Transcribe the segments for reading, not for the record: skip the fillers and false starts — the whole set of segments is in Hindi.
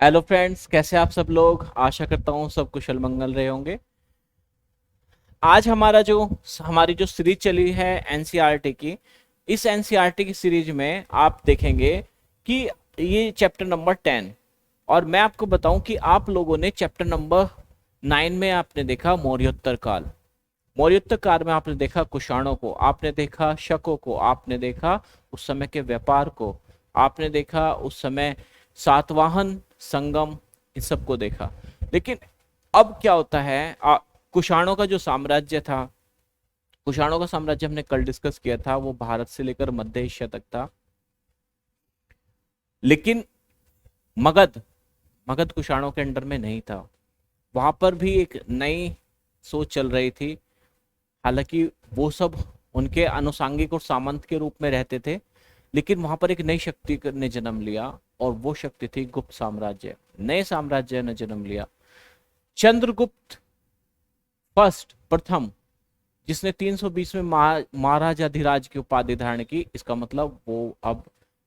हेलो फ्रेंड्स, कैसे आप सब लोग। आशा करता हूँ सब कुशल मंगल रहे होंगे। आज हमारी जो सीरीज चली है एनसीईआरटी की, इस एनसीईआरटी की सीरीज में आप देखेंगे कि ये चैप्टर नंबर 10। और मैं आपको बताऊं कि आप लोगों ने चैप्टर नंबर 9 में आपने देखा मौर्योत्तर काल। मौर्योत्तर काल में आपने देखा कुषाणों को, आपने देखा शकों को, आपने देखा उस समय के व्यापार को, आपने देखा उस समय सातवाहन संगम, इन सबको देखा। लेकिन अब क्या होता है, कुषाणों का जो साम्राज्य था, कुषाणों का साम्राज्य हमने कल डिस्कस किया था, वो भारत से लेकर मध्य एशिया तक था। लेकिन मगध मगध कुषाणों के अंडर में नहीं था। वहां पर भी एक नई सोच चल रही थी। हालांकि वो सब उनके अनुसांगिक और सामंत के रूप में रहते थे, लेकिन वहां पर एक नई शक्ति ने जन्म लिया, और वो शक्ति थी गुप्त साम्राज्य। नए साम्राज्य ने जन्म लिया। चंद्रगुप्त फर्स्ट, प्रथम, जिसने 320 में महाराजाधिराज की उपाधि धारण की। इसका मतलब वो अब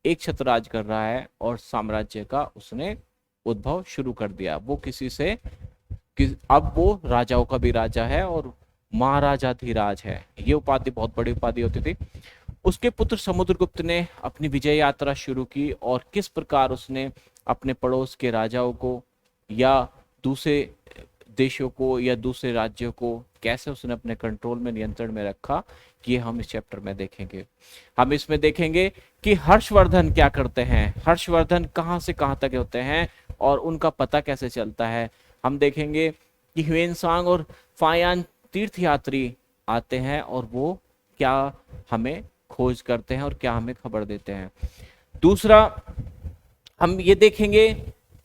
एक छत्र राज कर रहा है और साम्राज्य का उसने उद्भव शुरू कर दिया। वो किसी से अब वो राजाओं का भी राजा है और महाराजाधिराज है। ये उपाधि बहुत बड़ी उपाधि होती थी। उसके पुत्र समुद्रगुप्त ने अपनी विजय यात्रा शुरू की, और किस प्रकार उसने अपने पड़ोस के राजाओं को या दूसरे देशों को या दूसरे राज्यों को कैसे उसने अपने कंट्रोल में, नियंत्रण में रखा, कि हम इस चैप्टर में देखेंगे। हम इसमें देखेंगे कि हर्षवर्धन क्या करते हैं, हर्षवर्धन कहाँ से कहाँ तक होते हैं और उनका पता कैसे चलता है। हम देखेंगे कि ह्वेनसांग और फायान तीर्थयात्री आते हैं और वो क्या हमें खोज करते हैं और क्या हमें खबर देते हैं। दूसरा, हम ये देखेंगे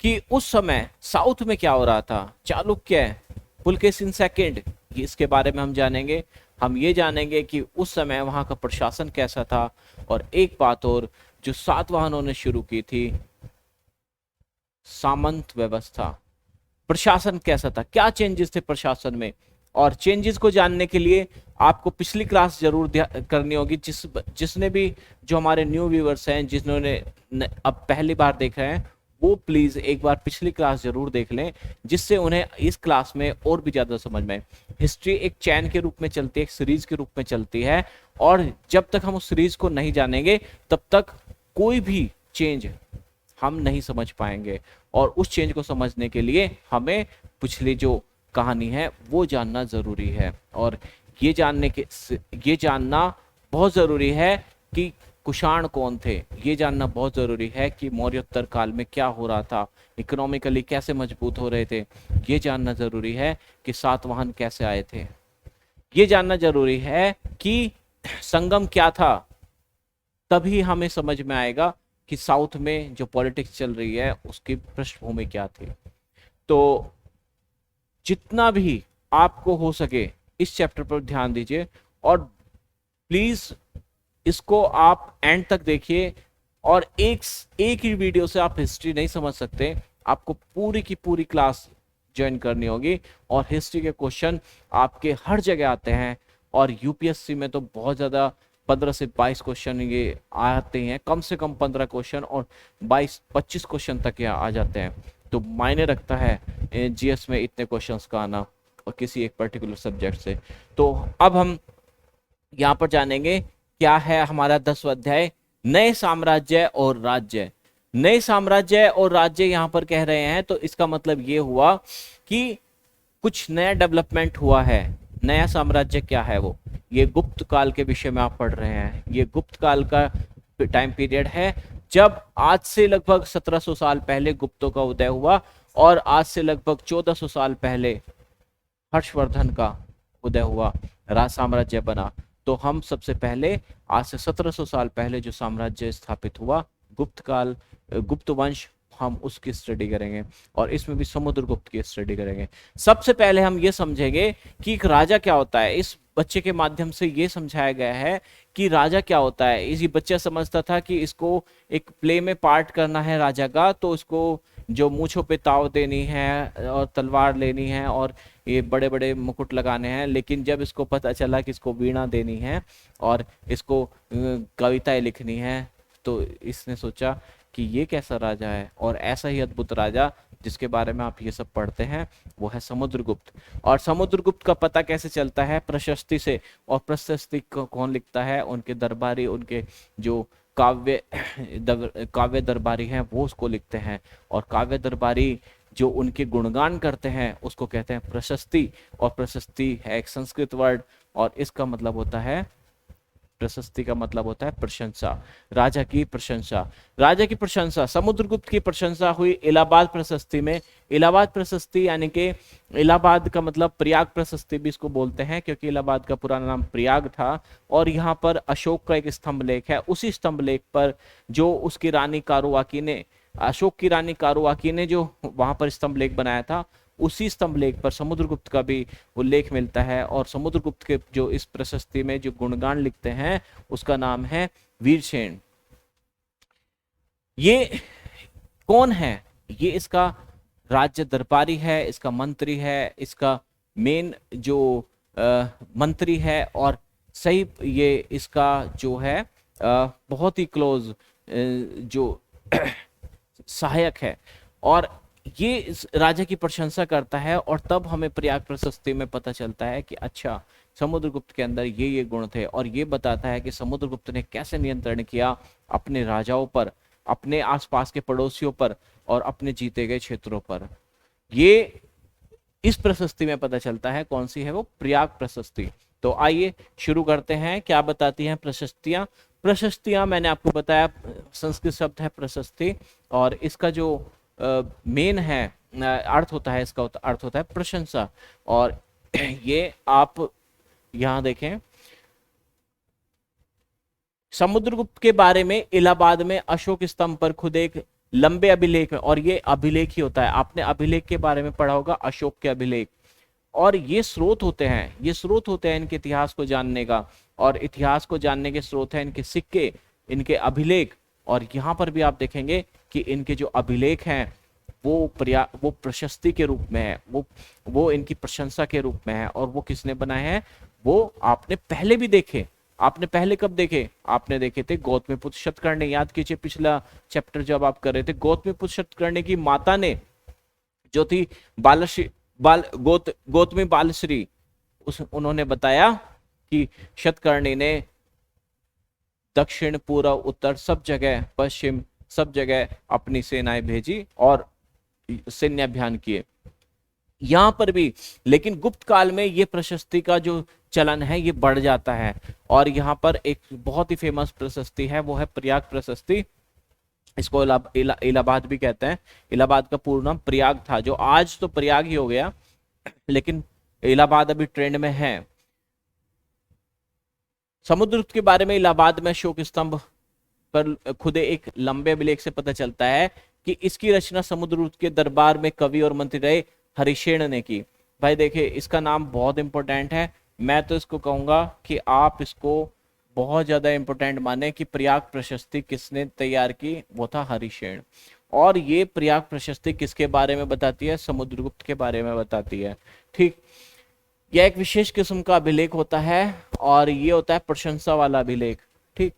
कि उस समय साउथ में क्या हो रहा था। चालुक्य, पुलकेशिन सेकंड, इसके बारे में हम जानेंगे। हम ये जानेंगे कि उस समय वहां का प्रशासन कैसा था। और एक बात और, जो सातवाहनों ने शुरू की थी, सामंत व्यवस्था, प्रशासन कैसा था, क्या चेंजेस थे प्रशासन में। और चेंजेस को जानने के लिए आपको पिछली क्लास जरूर करनी होगी। जिसने भी, जो हमारे न्यू व्यूवर्स हैं, जिन्होंने अब पहली बार देख रहे हैं, वो प्लीज एक बार पिछली क्लास जरूर देख लें, जिससे उन्हें इस क्लास में और भी ज्यादा समझ में आए। हिस्ट्री एक चैन के रूप में चलती है, एक सीरीज के रूप में चलती है, और जब तक हम उस सीरीज को नहीं जानेंगे तब तक कोई भी चेंज हम नहीं समझ पाएंगे। और उस चेंज को समझने के लिए हमें पिछली जो कहानी है वो जानना जरूरी है। और ये जानने के ये जानना बहुत जरूरी है कि कुषाण कौन थे। ये जानना बहुत जरूरी है कि मौर्योत्तर काल में क्या हो रहा था, इकोनॉमिकली कैसे मजबूत हो रहे थे। ये जानना जरूरी है कि सातवाहन कैसे आए थे। ये जानना जरूरी है कि संगम क्या था। तभी हमें समझ में आएगा कि साउथ में जो पॉलिटिक्स चल रही है उसकी पृष्ठभूमि क्या थी। तो जितना भी आपको हो सके इस चैप्टर पर ध्यान दीजिए, और प्लीज इसको आप एंड तक देखिए। और एक ही वीडियो से आप हिस्ट्री नहीं समझ सकते, आपको पूरी की पूरी क्लास ज्वाइन करनी होगी। और हिस्ट्री के क्वेश्चन आपके हर जगह आते हैं, और यूपीएससी में तो बहुत ज्यादा 15 से 22 क्वेश्चन ये आते हैं, कम से कम 15 क्वेश्चन, और 22-25 क्वेश्चन तक ये आ जाते हैं। तो मायने रखता है जीएस में इतने क्वेश्चंस का आना, और किसी एक पर्टिकुलर सब्जेक्ट से। तो अब हम यहाँ पर जानेंगे क्या है हमारा 10वां अध्याय, नए साम्राज्य और राज्य। नए साम्राज्य और राज्य यहाँ पर कह रहे हैं, तो इसका मतलब ये हुआ कि कुछ नया डेवलपमेंट हुआ है। नया साम्राज्य क्या है वो, ये गुप्त काल के विषय में आप पढ़ रहे हैं। ये गुप्त काल का टाइम पीरियड है, जब आज से लगभग 1700 साल पहले गुप्तों का उदय हुआ, और आज से लगभग 1400 साल पहले हर्षवर्धन का उदय हुआ, राज साम्राज्य बना। तो हम सबसे पहले आज से 1700 साल पहले जो साम्राज्य स्थापित हुआ, गुप्त काल, गुप्त वंश, हम उसकी स्टडी करेंगे। और इसमें भी समुद्रगुप्त की स्टडी करेंगे। सबसे पहले हम ये समझेंगे कि एक राजा क्या होता है। इस बच्चे के माध्यम से ये समझाया गया है कि राजा क्या होता है। इसी बच्चा समझता था कि इसको एक प्ले में पार्ट करना है राजा का, तो इसको जो मूछों पे ताव देनी है और तलवार लेनी है और ये बड़े बड़े मुकुट लगाने हैं। लेकिन जब इसको पता चला कि इसको वीणा देनी है और इसको कविताएं लिखनी है, तो इसने सोचा कि ये कैसा राजा है। और ऐसा ही अद्भुत राजा जिसके बारे में आप ये सब पढ़ते हैं वो है समुद्रगुप्त। और समुद्रगुप्त का पता कैसे चलता है? प्रशस्ति से। और प्रशस्ति को कौन लिखता है? उनके दरबारी, उनके जो काव्य दरबारी हैं वो उसको लिखते हैं। और काव्य दरबारी जो उनके गुणगान करते हैं उसको कहते हैं प्रशस्ति। और प्रशस्ति है एक संस्कृत वर्ड और इसका मतलब होता है, प्रशस्ति का मतलब होता है प्रशंसा, राजा की प्रशंसा। राजा की प्रशंसा, समुद्रगुप्त की प्रशंसा हुई इलाहाबाद प्रशस्ति में। इलाहाबाद प्रशस्ति यानी कि इलाहाबाद का मतलब प्रयाग प्रशस्ति भी इसको बोलते हैं क्योंकि इलाहाबाद का पुराना नाम प्रयाग था। और यहाँ पर अशोक का एक स्तंभ लेख है, उसी स्तंभ लेख पर जो उसकी रानी कारुवाकी ने, अशोक की रानी कारुवाकी ने जो वहां पर स्तंभ लेख बनाया था, उसी स्तंभ लेख पर समुद्रगुप्त का भी उल्लेख मिलता है। और समुद्रगुप्त के जो इस प्रशस्ति में जो गुणगान लिखते हैं उसका नाम है वीरसेन। ये कौन है? ये इसका राज्य दरबारी है, इसका मंत्री है, इसका मेन जो मंत्री है और सही ये इसका जो है बहुत ही क्लोज जो सहायक है। और ये इस राजा की प्रशंसा करता है। और तब हमें प्रयाग प्रशस्ति में पता चलता है कि अच्छा, समुद्रगुप्त के अंदर ये गुण थे। और ये बताता है कि समुद्रगुप्त ने कैसे नियंत्रण किया अपने राजाओं पर, अपने आसपास के पड़ोसियों पर और अपने जीते गए क्षेत्रों पर। ये इस प्रशस्ति में पता चलता है। कौन सी है वो? प्रयाग प्रशस्ति। तो आइए शुरू करते हैं। क्या बताती हैं प्रशस्तियां? प्रशस्तियां मैंने आपको बताया संस्कृत शब्द है प्रशस्ति और इसका जो मेन है अर्थ होता है, इसका अर्थ होता है प्रशंसा। और ये आप यहां देखें, समुद्रगुप्त के बारे में इलाहाबाद में अशोक स्तंभ पर खुद एक लंबे अभिलेख में, और ये अभिलेख ही होता है, आपने अभिलेख के बारे में पढ़ा होगा, अशोक के अभिलेख। और ये स्रोत होते हैं, ये स्रोत होते हैं इनके इतिहास को जानने का। और इतिहास को जानने के स्रोत हैं इनके सिक्के, इनके अभिलेख। और यहाँ पर भी आप देखेंगे कि इनके जो अभिलेख हैं वो प्रशस्ति के रूप में है, वो इनकी प्रशंसा के रूप में है। और वो किसने बनाए हैं? वो आपने पहले भी देखे। आपने पहले कब देखे? आपने देखे थे गौतमीपुत्र शतकर्णी। याद कीजिए पिछला चैप्टर जब आप कर रहे थे, गौतमीपुत्र शतकर्णी की माता ने जो थी गौतमी बालश्री, उन्होंने बताया कि शतकर्णी ने दक्षिण, पूर्व, उत्तर सब जगह, पश्चिम सब जगह अपनी सेनाएं भेजी और सैन्य अभियान किए। यहां पर भी लेकिन गुप्त काल में ये प्रशस्ति का जो चलन है ये बढ़ जाता है। और यहाँ पर एक बहुत ही फेमस प्रशस्ति है, वो है प्रयाग प्रशस्ति। इसको इलाहाबाद भी कहते हैं। इलाहाबाद का पूर्ण नाम प्रयाग था, जो आज तो प्रयाग ही हो गया, लेकिन इलाहाबाद अभी ट्रेंड में है। समुद्रगुप्त के बारे में इलाहाबाद में अशोक स्तंभ पर खुदे एक लंबे अभिलेख से पता चलता है कि इसकी रचना समुद्रगुप्त के दरबार में कवि और मंत्री रहे हरिशेन ने की। भाई देखिए, इसका नाम बहुत इंपॉर्टेंट है। मैं तो इसको कहूंगा कि आप इसको बहुत ज्यादा इंपॉर्टेंट माने कि प्रयाग प्रशस्ति किसने तैयार की? वो था हरिशेन। और ये प्रयाग प्रशस्ति किसके बारे में बताती है? समुद्रगुप्त के बारे में बताती है। ठीक, यह एक विशेष किस्म का अभिलेख होता है और ये होता है प्रशंसा वाला अभिलेख। ठीक,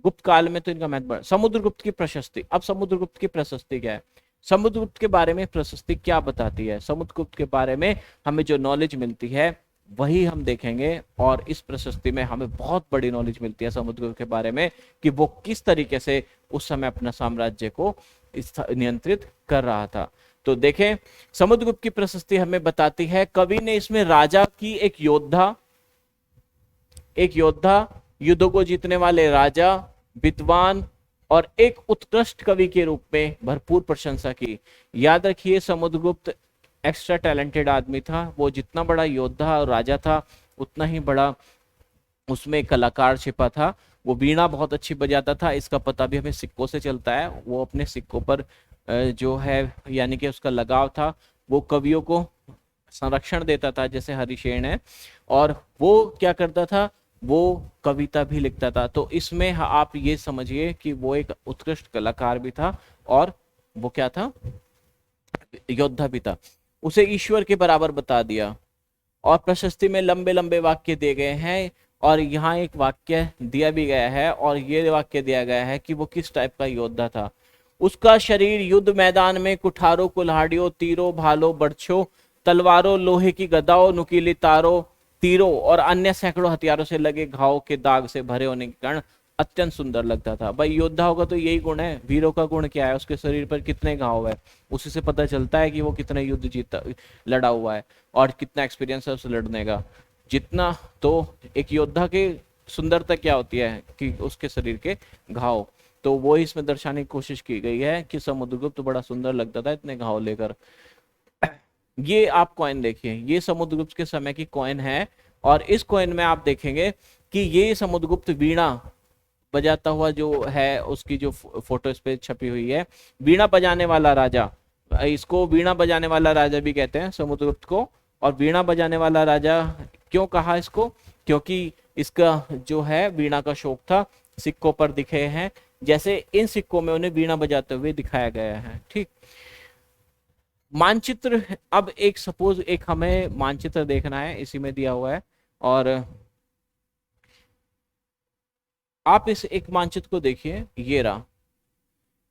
गुप्त काल में तो इनका महत्व। समुद्रगुप्त की प्रशस्ति। अब समुद्रगुप्त की प्रशस्ति क्या है? समुद्रगुप्त के बारे में प्रशस्ति क्या बताती है? समुद्रगुप्त के बारे में हमें जो नॉलेज मिलती है वही हम देखेंगे। और इस प्रशस्ति में हमें बहुत बड़ी नॉलेज मिलती है समुद्रगुप्त के बारे में कि वो किस तरीके से उस समय अपना साम्राज्य को नियंत्रित कर रहा था। तो देखें, समुद्रगुप्त की प्रशस्ति हमें बताती है, कवि ने इसमें राजा की एक योद्धा, युद्धों को जीतने वाले राजा, विद्वान और एक उत्कृष्ट कवि के रूप में भरपूर प्रशंसा की। याद रखिए, समुद्रगुप्त एक्स्ट्रा टैलेंटेड आदमी था। वो जितना बड़ा योद्धा और राजा था उतना ही बड़ा उसमें कलाकार छिपा था। वो वीणा बहुत अच्छी बजाता था, इसका पता भी हमें सिक्कों से चलता है। वो अपने सिक्कों पर जो है यानी कि उसका लगाव था, वो कवियों को संरक्षण देता था, जैसे हरिशेन है। और वो क्या करता था? वो कविता भी लिखता था। तो इसमें आप ये समझिए कि वो एक उत्कृष्ट कलाकार भी था और वो क्या था? योद्धा भी था। उसे ईश्वर के बराबर बता दिया। और प्रशस्ति में लंबे लंबे वाक्य दिए गए हैं और यहाँ एक वाक्य दिया भी गया है, और ये वाक्य दिया गया है कि वो किस टाइप का योद्धा था। उसका शरीर युद्ध मैदान में कुठारों, कुल्हाड़ियों, तीरों, भालों, बर्छों, तलवारों, लोहे की गदाओं, नुकीली तारों, तीरों और अन्य सैकड़ों हथियारों से लगे घाव के दाग से भरे होने के कारण अत्यंत सुंदर लगता था। भाई योद्धा होगा तो यही गुण है। वीरों का गुण क्या है? उसके शरीर पर कितने घाव है, उसी से पता चलता है कि वो कितने युद्ध जीता लड़ा हुआ है और कितना एक्सपीरियंस है उसे लड़ने का। जितना तो एक योद्धा की सुंदरता क्या होती है कि उसके शरीर के घाव, तो वो इसमें दर्शाने की कोशिश की गई है कि समुद्रगुप्त बड़ा सुंदर लगता था इतने घाव लेकर। ये आप कॉइन देखिए, ये समुद्रगुप्त के समय की कॉइन है, और इस कॉइन में आप देखेंगे कि ये समुद्रगुप्त वीणा बजाता हुआ जो है, उसकी जो फोटो इस पे छपी हुई है, वीणा बजाने वाला राजा, इसको वीणा बजाने वाला राजा भी कहते हैं समुद्रगुप्त को। और वीणा बजाने वाला राजा क्यों कहा इसको? क्योंकि इसका जो है वीणा का शौक था। सिक्कों पर दिखे हैं, जैसे इन सिक्कों में उन्हें वीणा बजाते हुए दिखाया गया है। ठीक, मानचित्र, अब एक सपोज एक हमें मानचित्र देखना है, इसी में दिया हुआ है, और आप इस एक मानचित्र को देखिए, ये रहा,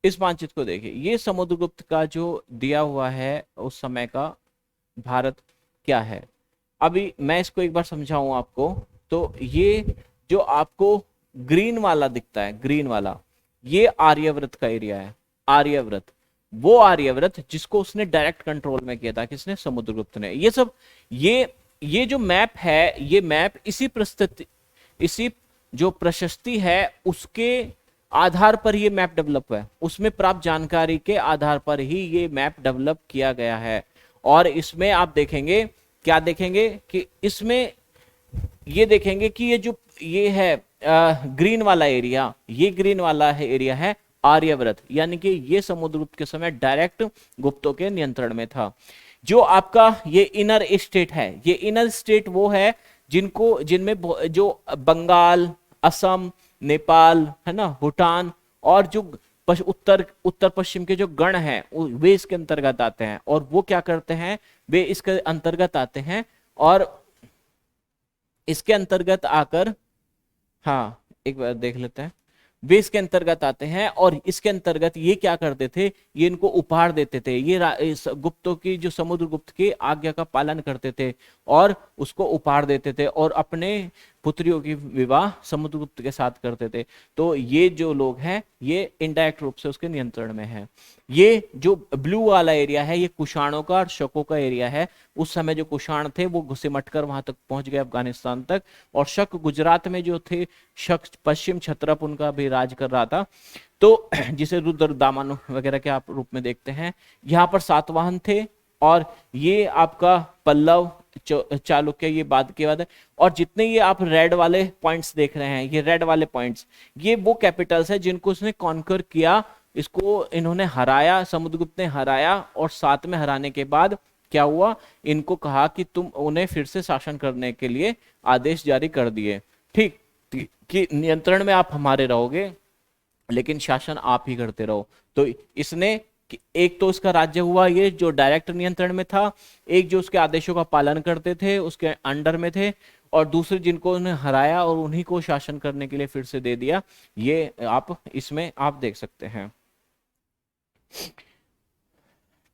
इस मानचित्र को देखिए, ये समुद्रगुप्त का जो दिया हुआ है उस समय का भारत क्या है। अभी मैं इसको एक बार समझाऊं आपको, तो ये जो आपको ग्रीन वाला दिखता है, ग्रीन वाला, ये आर्यव्रत का एरिया है। आर्यव्रत, वो आर्यव्रत जिसको उसने डायरेक्ट कंट्रोल में किया था, किसने? समुद्रगुप्त ने। ये सब ये जो मैप है, ये मैप इसी प्रस्तुति, इसी जो प्रशस्ति है उसके आधार पर ये मैप डेवलप हुआ है, उसमें प्राप्त जानकारी के आधार पर ही ये मैप डेवलप किया गया है। और इसमें आप देखेंगे, क्या देखेंगे कि इसमें ये देखेंगे कि ये जो ये है ग्रीन वाला एरिया, ये ग्रीन वाला है एरिया है आर्यव्रत, यानी कि ये समुद्रगुप्त के समय डायरेक्ट गुप्तों के नियंत्रण में था। जो आपका ये इनर स्टेट है, ये इनर स्टेट वो है जिनमें जो बंगाल, असम, नेपाल है ना, भूटान, और जो उत्तर पश्चिम के जो गण हैं वे इसके अंतर्गत आते हैं। और वो क्या करते हैं? वे इसके अंतर्गत आते हैं, और इसके अंतर्गत आकर, हाँ एक बार देख लेते हैं, वे इसके अंतर्गत आते हैं, और इसके अंतर्गत ये क्या करते थे? ये इनको उपहार देते थे। ये गुप्तों की, जो समुद्रगुप्त की आज्ञा का पालन करते थे और उसको उपहार देते थे, और अपने पुत्रियों की विवाह समुद्रगुप्त के साथ करते थे। तो ये जो लोग हैं ये इनडायरेक्ट रूप से उसके नियंत्रण में है। ये जो ब्लू वाला एरिया है ये कुषाणों का और शकों का एरिया है। उस समय जो कुषाण थे वो सिमटकर वहां तक पहुंच गए, अफगानिस्तान तक, और शक गुजरात में जो थे, शक पश्चिम क्षत्रप उनका भी राज कर रहा था, तो जिसे रुद्र दामन वगैरह के आप रूप में देखते हैं। यहाँ पर सातवाहन थे, और ये आपका पल्लव, चालुक्य, ये बाद के बाद है। और जितने ये आप रेड वाले पॉइंट्स देख रहे हैं, ये रेड वाले पॉइंट्स, ये वो कैपिटल्स है जिनको उसने कॉन्कर किया, इसको इन्होंने हराया, समुद्रगुप्त ने हराया, और साथ में हराने के बाद क्या हुआ? इनको कहा कि तुम उन्हें फिर से शासन करने के लिए आदेश जारी कर दिए। ठीक, कि नियंत्रण में आप हमारे रहोगे, लेकिन शासन आप ही करते रहो। तो इसने एक तो इसका राज्य हुआ ये जो डायरेक्ट नियंत्रण में था, एक जो उसके आदेशों का पालन करते थे उसके अंडर में थे, और दूसरे जिनको उन्हें हराया और उन्हीं को शासन करने के लिए फिर से दे दिया। ये आप इसमें आप देख सकते हैं।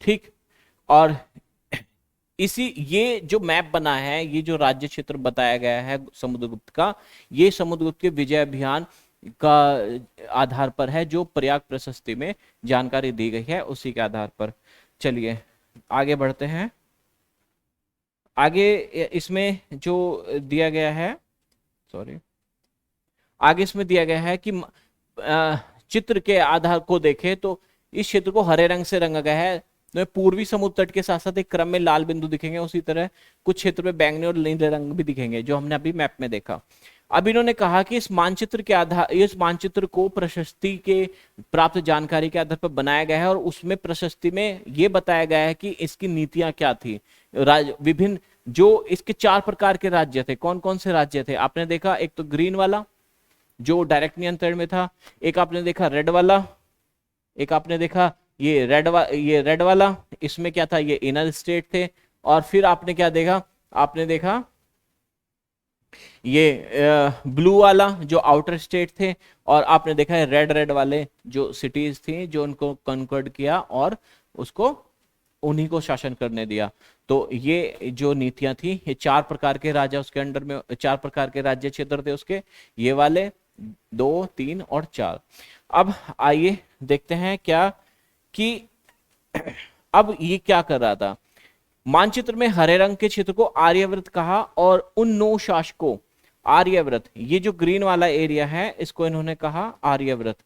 ठीक, और ये जो मैप बना है, ये जो राज्य क्षेत्र बताया गया है समुद्रगुप्त का, ये समुद्रगुप्त के विजय अभियान का आधार पर है, जो प्रयाग प्रशस्ति में जानकारी दी गई है उसी के आधार पर। चलिए आगे बढ़ते हैं। आगे इसमें जो दिया गया है, आगे इसमें दिया गया है कि चित्र के आधार को देखें तो इस क्षेत्र को हरे रंग से रंगा गया है। तो पूर्वी समुद्र तट के साथ साथ एक क्रम में लाल बिंदु दिखेंगे, उसी तरह कुछ क्षेत्र में बैंगनी और नीले रंग भी दिखेंगे, जो हमने अभी मैप में देखा। अब इन्होंने कहा कि इस मानचित्र के आधार, इस मानचित्र को प्रशस्ति के प्राप्त जानकारी के आधार पर बनाया गया है, और उसमें प्रशस्ति में यह बताया गया है कि इसकी नीतियां क्या थी। विभिन्न जो इसके 4 प्रकार के राज्य थे, कौन कौन से राज्य थे आपने देखा? एक तो ग्रीन वाला जो डायरेक्ट नियंत्रण में था, एक आपने देखा रेड वाला, एक आपने देखा ये रेड वाला, इसमें क्या था? ये इनर स्टेट थे। और फिर आपने क्या देखा? आपने देखा ये ब्लू वाला जो आउटर स्टेट थे, और आपने देखा है रेड रेड वाले जो सिटीज थी जो उनको कन्वर्ट किया और उसको उन्हीं को शासन करने दिया। तो ये जो नीतियां थी, ये चार प्रकार के राजा उसके अंडर में, चार प्रकार के राज्य क्षेत्र थे उसके, ये वाले 2, 3 और 4। अब आइए देखते हैं क्या कि अब ये क्या कर रहा था। मानचित्र में हरे रंग के क्षेत्र को आर्यव्रत कहा और उन 9 शासकों, आर्यव्रत, ये जो ग्रीन वाला एरिया है इसको इन्होंने कहा आर्यव्रत,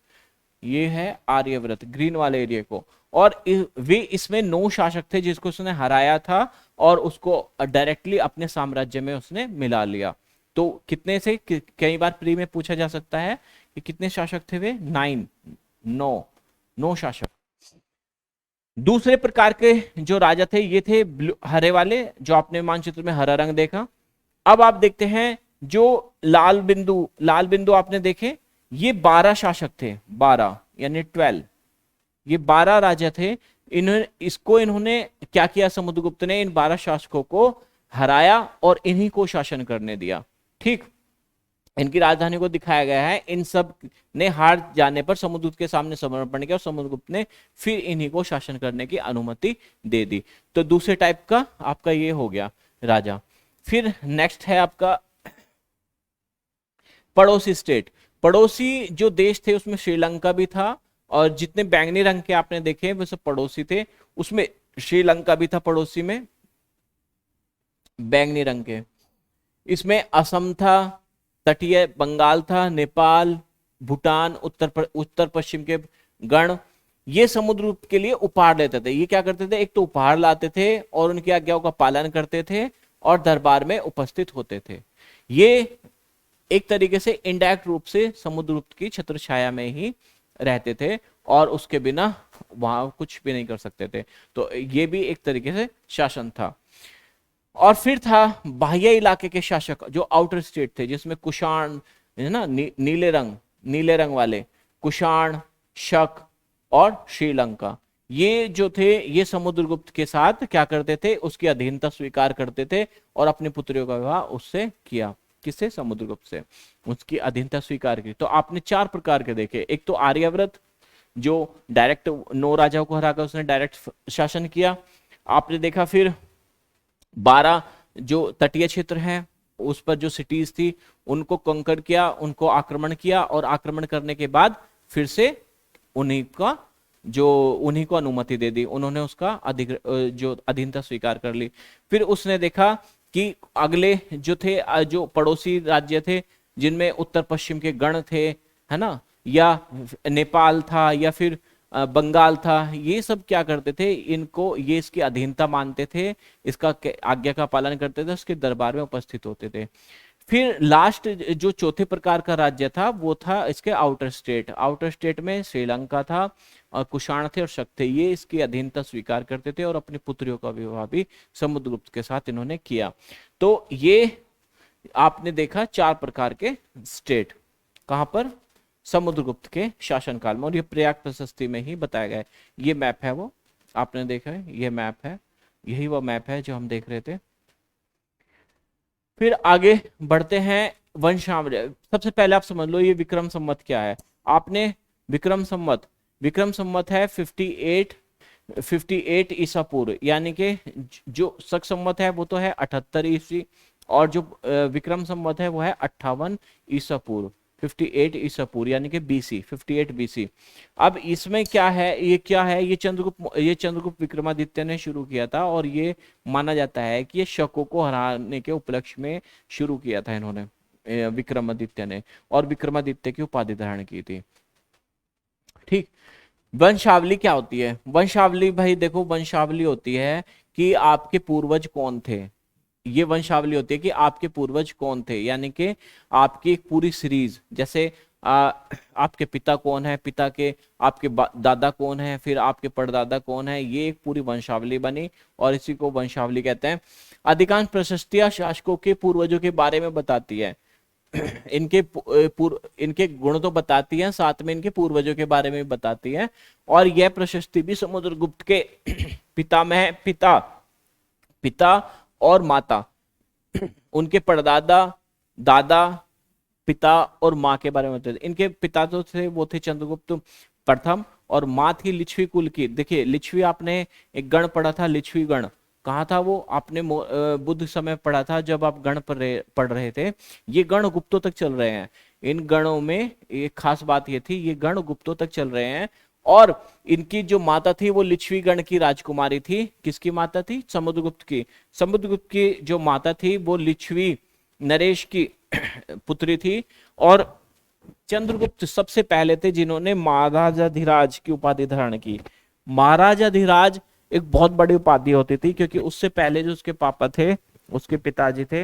ये है आर्यव्रत ग्रीन वाले एरिया को। और वे इसमें 9 शासक थे जिसको उसने हराया था और उसको डायरेक्टली अपने साम्राज्य में उसने मिला लिया। तो कितने से कई बार प्री में पूछा जा सकता है कि कितने शासक थे वे, 9 शासक। दूसरे प्रकार के जो राजा थे ये थे हरे वाले, जो आपने मानचित्र में हरा रंग देखा। अब आप देखते हैं जो लाल बिंदु आपने देखे, ये 12 शासक थे, 12 यानी 12, ये 12 राजा थे। इन्होंने क्या किया, समुद्रगुप्त ने इन 12 शासकों को हराया और इन्हीं को शासन करने दिया। ठीक, इनकी राजधानी को दिखाया गया है। इन सब ने हार जाने पर समुद्रगुप्त के सामने समर्पण किया और समुद्रगुप्त ने फिर इन्हीं को शासन करने की अनुमति दे दी। तो दूसरे टाइप का आपका ये हो गया राजा। फिर नेक्स्ट है आपका पड़ोसी स्टेट। पड़ोसी जो देश थे उसमें श्रीलंका भी था, और जितने बैंगनी रंग के आपने देखे वो सब पड़ोसी थे, उसमें श्रीलंका भी था पड़ोसी में बैंगनी रंग के। इसमें असम था, तटीय बंगाल था, नेपाल, भूटान, उत्तर पश्चिम के गण, ये समुद्रगुप्त के लिए उपहार लेते थे। ये क्या करते थे, एक तो उपहार लाते थे और उनकी आज्ञाओं का पालन करते थे और दरबार में उपस्थित होते थे। ये एक तरीके से इनडायरेक्ट रूप से समुद्रगुप्त की छत्र छाया में ही रहते थे और उसके बिना वहां कुछ भी नहीं कर सकते थे। तो ये भी एक तरीके से शासन था। और फिर था बाह्य इलाके के शासक जो आउटर स्टेट थे, जिसमें कुषाण है ना, नीले रंग वाले, कुषाण, शक और श्रीलंका, ये जो थे ये समुद्रगुप्त के साथ क्या करते थे, उसकी अधीनता स्वीकार करते थे और अपने पुत्रियों का विवाह उससे किया। किससे, समुद्रगुप्त से, उसकी अधीनता स्वीकार की। तो आपने 4 प्रकार के देखे, एक तो आर्यव्रत जो डायरेक्ट 9 राजाओं को हराकर उसने डायरेक्ट शासन किया, आपने देखा। फिर 12 जो तटीय क्षेत्र हैं उस पर जो सिटीज थी उनको कंकर किया, उनको आक्रमण किया, और आक्रमण करने के बाद फिर से उन्हीं को अनुमति दे दी, उन्होंने उसका जो अधीनता स्वीकार कर ली। फिर उसने देखा कि अगले जो थे, जो पड़ोसी राज्य थे जिनमें उत्तर पश्चिम के गण थे, है ना, या नेपाल था या फिर बंगाल था, ये सब क्या करते थे, इनको ये इसकी अधीनता मानते थे, इसका आज्ञा का पालन करते थे, उसके दरबार में उपस्थित होते थे। फिर लास्ट जो चौथे प्रकार का राज्य था वो था इसके आउटर स्टेट में श्रीलंका था और कुषाण थे और शक थे, ये इसकी अधीनता स्वीकार करते थे और अपनी पुत्रियों का विवाह भी समुद्रगुप्त के साथ इन्होंने किया। तो ये आपने देखा 4 प्रकार के स्टेट, कहां पर, समुद्रगुप्त के शासनकाल में, और ये प्रयाग प्रशस्ति में ही बताया गया है। ये मैप है वो आपने देखा है, ये मैप है, यही वो मैप है जो हम देख रहे थे। फिर आगे बढ़ते हैं वंशावली। सबसे पहले आप समझ लो ये विक्रम संवत क्या है। आपने विक्रम संवत है 58 ईसा पूर्व, यानी कि जो शक संवत है वो तो है 78 ईस्वी, और जो विक्रम संवत है वो है 58 ईसा पूर्व, 58 ईसा पूर्व यानी कि बीसी, 58 बीसी। अब इसमें क्या है, ये चंद्रगुप्त विक्रमादित्य ने शुरू किया था, और ये माना जाता है कि ये शकों को हराने के उपलक्ष्य में शुरू किया था इन्होंने, विक्रमादित्य ने, और विक्रमादित्य की उपाधि धारण की थी। ठीक, वंशावली क्या होती है, वंशावली भाई देखो, वंशावली होती है कि आपके पूर्वज कौन थे, ये वंशावली होती है कि आपके पूर्वज कौन थे, यानी कि आपकी एक पूरी सीरीज, जैसे आपके पिता कौन है, पिता के आपके दादा कौन है, फिर आपके परदादा कौन है, ये एक पूरी वंशावली बनी और इसी को वंशावली कहते हैं। अधिकांश प्रशस्तियां शासकों के पूर्वजों के बारे में बताती है, इनके गुण तो बताती हैं, साथ में इनके पूर्वजों के बारे में बताती है। और यह प्रशस्ति भी समुद्रगुप्त के पिता और माता, उनके परदादा दादा, पिता और माँ के बारे में बताते हैं। इनके पिता जो थे वो थे चंद्रगुप्त प्रथम, और माँ थी लिच्छवी कुल की। देखिए लिच्छवी, आपने एक गण पढ़ा था, लिच्छवी गण कहाँ था वो, आपने बुद्ध समय पढ़ा था जब आप गण पढ़ रहे थे। ये गण गुप्तों तक चल रहे हैं। इन गणों में एक खास बात ये थी, ये गण गुप्तों तक चल रहे हैं। और इनकी जो माता थी वो लिच्छवी गण की राजकुमारी थी। किसकी माता थी? समुद्रगुप्त की। समुद्रगुप्त की जो माता थी वो लिच्छवी नरेश की पुत्री थी। और चंद्रगुप्त सबसे पहले थे जिन्होंने महाराजाधिराज की उपाधि धारण की। महाराजाधिराज एक बहुत बड़ी उपाधि होती थी, क्योंकि उससे पहले जो उसके पापा थे, उसके पिताजी थे,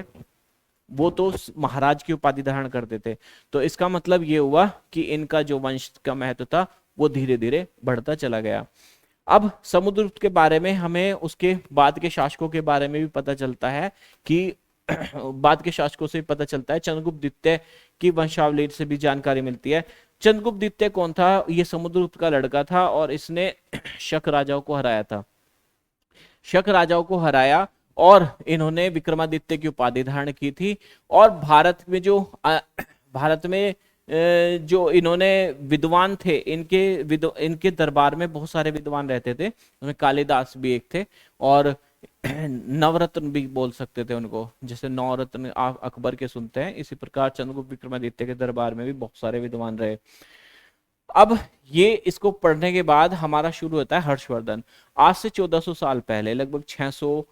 वो तो महाराज की उपाधि धारण करते थे। तो इसका मतलब ये हुआ कि इनका जो वंश का महत्व था वो धीरे धीरे बढ़ता चला गया। अब समुद्रगुप्त के बारे में हमें उसके बाद के शासकों के बारे में भी पता चलता है कि बाद के शासकों से भी पता चलता है, चंद्रगुप्त द्वितीय की वंशावली से भी जानकारी मिलती है। चंद्रगुप्त द्वितीय कौन था? ये समुद्रगुप्त का लड़का था और इसने शक राजाओं को हराया था। शक राजाओं को हराया और इन्होंने विक्रमादित्य की उपाधि धारण की थी। और भारत में जो इन्होंने विद्वान थे, इनके दरबार में बहुत सारे विद्वान रहते थे। उनमें कालिदास भी एक थे, और नवरत्न भी बोल सकते थे उनको, जैसे नवरत्न आप अकबर के सुनते हैं, इसी प्रकार चंद्रगुप्त विक्रमादित्य के दरबार में भी बहुत सारे विद्वान रहे। अब ये इसको पढ़ने के बाद हमारा शुरू होता है हर्षवर्धन। आज से 1400 साल पहले, लगभग 600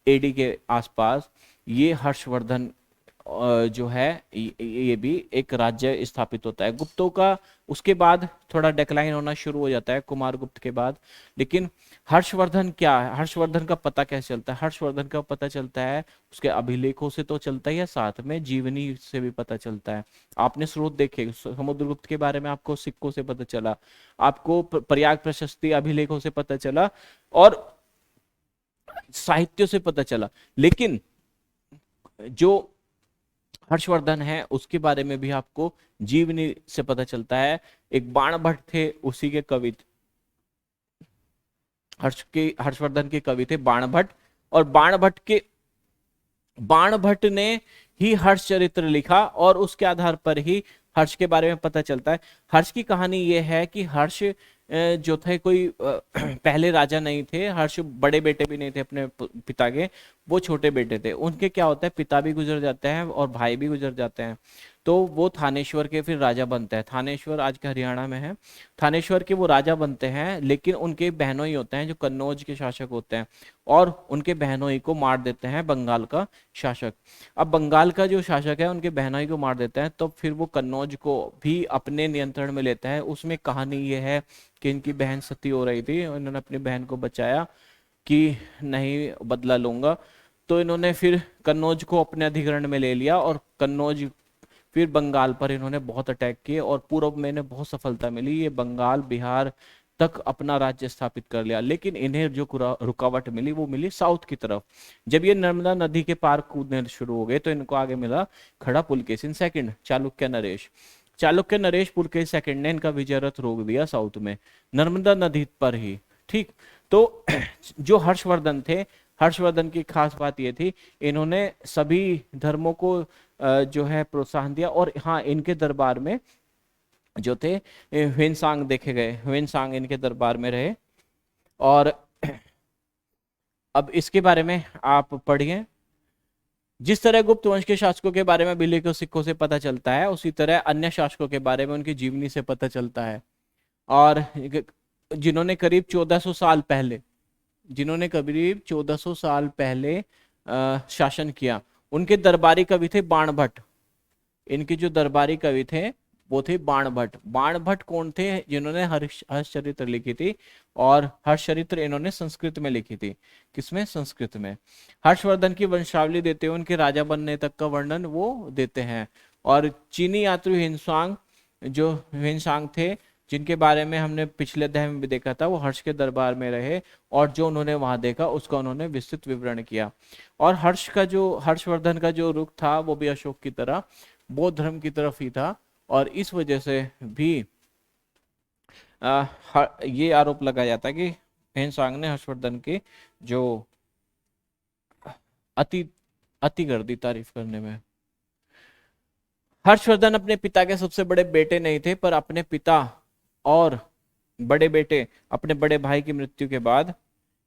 एडी के आसपास, ये हर्षवर्धन जो है ये भी एक राज्य स्थापित होता है गुप्तों का। उसके बाद थोड़ा डिक्लाइन होना शुरू हो जाता है कुमारगुप्त के बाद। लेकिन हर्षवर्धन क्या है? हर्षवर्धन का पता कैसे चलता है? हर्षवर्धन का पता चलता है उसके अभिलेखों से तो चलता ही है, साथ में जीवनी से भी पता चलता है। आपने स्रोत देखे, समुद्रगुप्त के बारे में आपको सिक्कों से पता चला, आपको प्रयाग प्रशस्ति अभिलेखों से पता चला, और साहित्यों से पता चला। लेकिन जो हर्षवर्धन है उसके बारे में भी आपको जीवनी से पता चलता है। एक बाणभट्ट थे, उसी के कवि हर्षवर्धन के कवि थे बाणभट्ट। और बाणभट्ट ने ही हर्ष चरित्र लिखा, और उसके आधार पर ही हर्ष के बारे में पता चलता है। हर्ष की कहानी यह है कि हर्ष जो थे कोई पहले राजा नहीं थे। हर्ष बड़े बेटे भी नहीं थे अपने पिता के, वो छोटे बेटे थे। उनके क्या होता है, पिता भी गुजर जाते हैं और भाई भी गुजर जाते हैं। तो वो थानेश्वर के फिर राजा बनते हैं। थानेश्वर आज के हरियाणा में है। थानेश्वर के वो राजा बनते हैं, लेकिन उनके बहनोई होते हैं जो कन्नौज के शासक होते हैं, और उनके बहनोई को मार देते हैं बंगाल का शासक। अब बंगाल का जो शासक है उनके बहनोई को मार देता है, तो फिर वो कन्नौज को भी अपने नियंत्रण में लेता है। उसमें कहानी ये है कि इनकी बहन सती हो रही थी, इन्होंने अपनी बहन को बचाया कि नहीं बदला लूंगा। तो इन्होंने फिर कन्नौज को अपने अधिग्रहण में ले लिया, और कन्नौज फिर बंगाल पर इन्होंने बहुत अटैक किए, और पूर्व में इन्हें बहुत सफलता मिली। ये बंगाल बिहार तक अपना राज्य स्थापित कर लिया। लेकिन इन्हें जो रुकावट मिली वो मिली साउथ की तरफ। जब ये नर्मदा नदी के पार कूदने शुरू हो गए तो इनको आगे मिला खड़ा पुलकेशिन सेकंड, चालुक्य नरेश। चालुक्य नरेश पुलकेशिन सेकंड ने इनका विजय रथ रोक दिया साउथ में, नर्मदा नदी पर ही। ठीक, तो जो हर्षवर्धन थे, हर्षवर्धन की खास बात ये थी, इन्होंने सभी धर्मों को जो है प्रोत्साहन दिया। और हाँ, इनके दरबार में जो थे ह्वेनसांग देखे गए, ह्वेनसांग इनके दरबार में रहे। और अब इसके बारे में आप पढ़िए। जिस तरह गुप्त वंश के शासकों के बारे में अभिलेखों सिक्कों से पता चलता है, उसी तरह अन्य शासकों के बारे में उनकी जीवनी से पता चलता है। और जिन्होंने करीब 1400 साल पहले, जिन्होंने करीब 1400 साल पहले शासन किया, उनके दरबारी कवि थे बाणभट्ट। इनके जो दरबारी कवि थे वो थे बाणभट्ट। बाणभट्ट कौन थे? जिन्होंने हर्षचरित्र लिखी थी, और हर्षचरित्र इन्होंने संस्कृत में लिखी थी। किसमें? संस्कृत में। हर्षवर्धन की वंशावली देते हुए उनके राजा बनने तक का वर्णन वो देते हैं। और चीनी यात्री ह्वेनसांग, जो ह्वेनसांग थे, जिनके बारे में हमने पिछले अध्याय में भी देखा था, वो हर्ष के दरबार में रहे, और जो उन्होंने वहां देखा उसका उन्होंने विस्तृत विवरण किया। और हर्षवर्धन का जो रुख था वो भी अशोक की तरह बौद्ध धर्म की तरफ ही था। और इस वजह से भी ये आरोप लगाया जाता है कि ह्वेनसांग ने हर्षवर्धन की जो अति कर दी तारीफ करने में। हर्षवर्धन अपने पिता के सबसे बड़े बेटे नहीं थे, पर अपने पिता और बड़े बेटे, अपने बड़े भाई की मृत्यु के बाद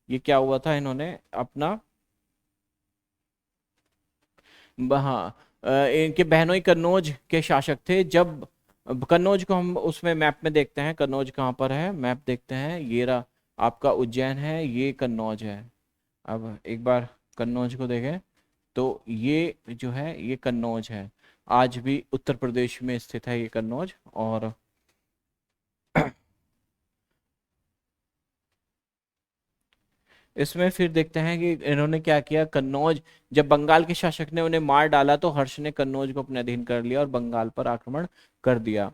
ये क्या हुआ था, इन्होंने अपना, हाँ, इनके बहनोई कन्नौज के शासक थे। जब कन्नौज को हम उसमें मैप में देखते हैं, कन्नौज कहाँ पर है, मैप देखते हैं, ये रहा आपका उज्जैन है, ये कन्नौज है। अब एक बार कन्नौज को देखें तो ये जो है ये कन्नौज है, आज भी उत्तर प्रदेश में स्थित है ये कन्नौज। और इसमें फिर देखते हैं कि इन्होंने क्या किया, कन्नौज, जब बंगाल के शासक ने उन्हें मार डाला तो हर्ष ने कन्नौज को अपने अधीन कर लिया और बंगाल पर आक्रमण कर दिया।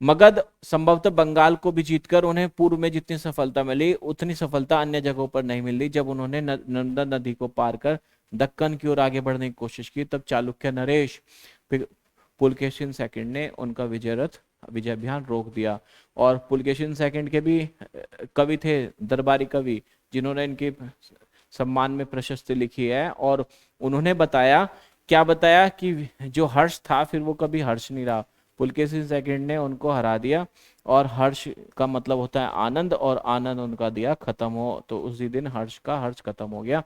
मगध संभवतः बंगाल को भी जीतकर उन्हें पूर्व में जितनी सफलता मिली उतनी सफलता अन्य जगहों पर नहीं मिली। जब उन्होंने नर्मदा नदी को पार कर दक्कन की ओर आगे बढ़ने की कोशिश की, तब चालुक्य नरेश पुलकेशिन सेकंड ने उनका विजय अभियान रोक दिया। और पुलकेशिन सेकंड के भी कवि थे, दरबारी कवि, जिन्होंने इनके सम्मान में प्रशस्ति लिखी है। और उन्होंने बताया, क्या बताया, कि जो हर्ष था फिर वो कभी हर्ष नहीं रहा, पुलकेशिन सेकंड ने उनको हरा दिया। और हर्ष का मतलब होता है आनंद, और आनंद उनका दिया खत्म हो, तो उसी दिन हर्ष का हर्ष खत्म हो गया।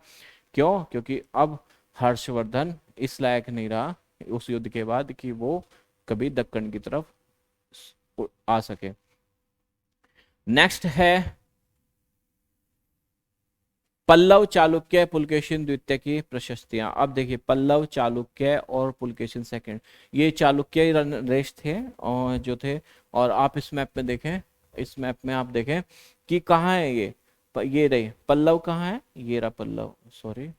क्यों? क्योंकि अब हर्षवर्धन इस लायक नहीं रहा उस युद्ध के बाद कि वो कभी दक्कन की तरफ आ सके। नेक्स्ट है पल्लव चालुक्य पुलकेशिन द्वितीय की प्रशस्तियां। अब देखिए पल्लव चालुक्य और पुलकेशिन सेकंड, ये चालुक्य नरेश थे और जो थे। और आप इस मैप में देखें, इस मैप में आप देखें कि कहाँ है ये रही पल्लव, कहाँ है, ये रहा पल्लव, सॉरी,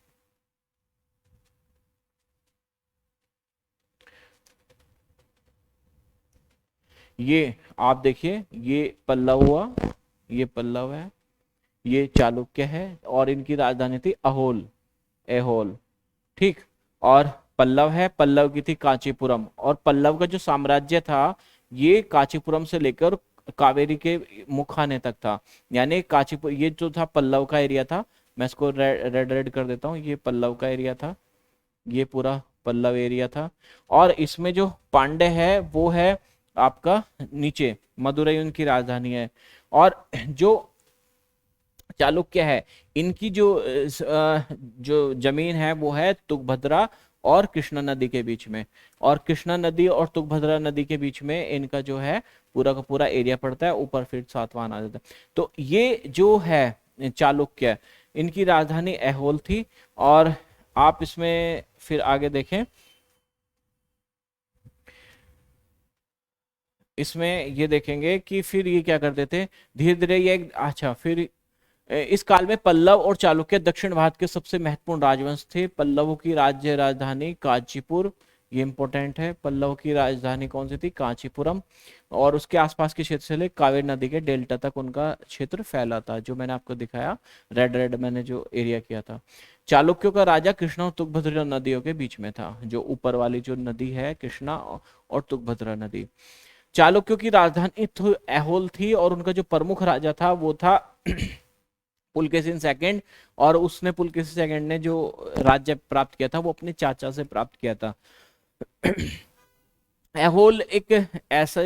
ये आप देखिए, ये पल्लव हुआ, ये पल्लव है, ये चालुक्य है, और इनकी राजधानी थी एहोल, ठीक। और पल्लव है, पल्लव की थी कांचीपुरम। और पल्लव का जो साम्राज्य था ये कांचीपुरम से लेकर कावेरी के मुखाने तक था। यानी कांचीपुर, ये जो था पल्लव का एरिया था, मैं इसको रेड कर देता हूँ, ये पल्लव का एरिया था, ये पूरा पल्लव एरिया था। और इसमें जो पांडे है वो है आपका नीचे, मदुरई उनकी राजधानी है। और जो चालुक्य है, इनकी जो जमीन है वो है तुंगभद्रा और कृष्णा नदी के बीच में। और कृष्णा नदी और तुंगभद्रा नदी के बीच में इनका जो है पूरा का पूरा एरिया पड़ता है, ऊपर फिर सातवाहन आ जाता है। तो ये जो है चालुक्य, इनकी राजधानी ऐहोल थी। और आप इसमें फिर आगे देखें, इसमें ये देखेंगे कि फिर ये क्या करते थे, धीरे धीरे ये, अच्छा, फिर इस काल में पल्लव और चालुक्य दक्षिण भारत के सबसे महत्वपूर्ण राजवंश थे। पल्लवों की राज्य राजधानी कांचीपुर, ये इंपॉर्टेंट है, पल्लव की राजधानी कौन सी थी, कांचीपुरम। और उसके आसपास के क्षेत्र से ले कावेरी नदी के डेल्टा तक उनका क्षेत्र फैला था, जो मैंने आपको दिखाया, रेड मैंने जो एरिया किया था। चालुक्यों का राजा कृष्णा और तुंगभद्रा नदियों के बीच में था, जो ऊपर वाली जो नदी है कृष्णा और तुंगभद्रा नदी। चालुक्यों की राजधानी ऐहोल थी, और उनका जो प्रमुख राजा था वो था पुलकेशिन सेकंड। और उसने, पुलकेशिन सेकंड ने जो राज्य प्राप्त किया था वो अपने चाचा से प्राप्त किया था। ऐहोल एक ऐसे